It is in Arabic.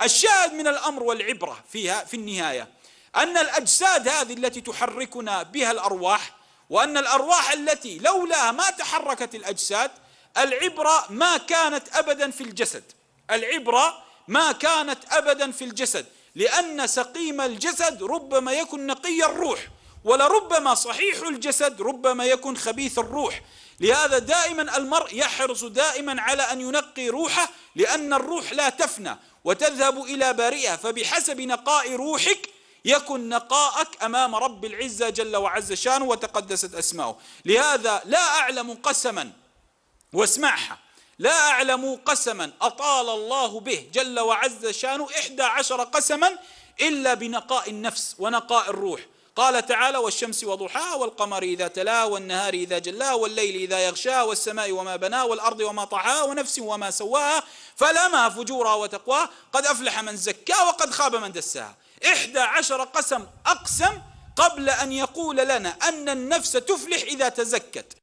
الشاهد من الأمر والعبرة فيها في النهاية أن الأجساد هذه التي تحركنا بها الأرواح، وأن الأرواح التي لولاها ما تحركت الأجساد، العبرة ما كانت أبدا في الجسد، العبرة ما كانت أبدا في الجسد، لأن سقيم الجسد ربما يكون نقي الروح، ولربما صحيح الجسد ربما يكون خبيث الروح. لهذا دائما المرء يحرص دائما على أن ينقي روحه، لأن الروح لا تفنى وتذهب إلى بارئها، فبحسب نقاء روحك يكن نقاءك أمام رب العزة جل وعز شانه وتقدست أسماؤه. لهذا لا أعلم قسما، واسمعها، لا أعلم قسما أطال الله به جل وعز شانه 11 قسما إلا بنقاء النفس ونقاء الروح. قال تعالى: والشمس وضحاها والقمر إذا تلاها والنهار إذا جلاها والليل إذا يغشاها والسماء وما بناها والأرض وما طحاها ونفس وما سواها فألهمها فجورها وتقواها قد أفلح من زكاها وقد خاب من دساها. 11 قسم أقسم قبل أن يقول لنا أن النفس تفلح إذا تزكت،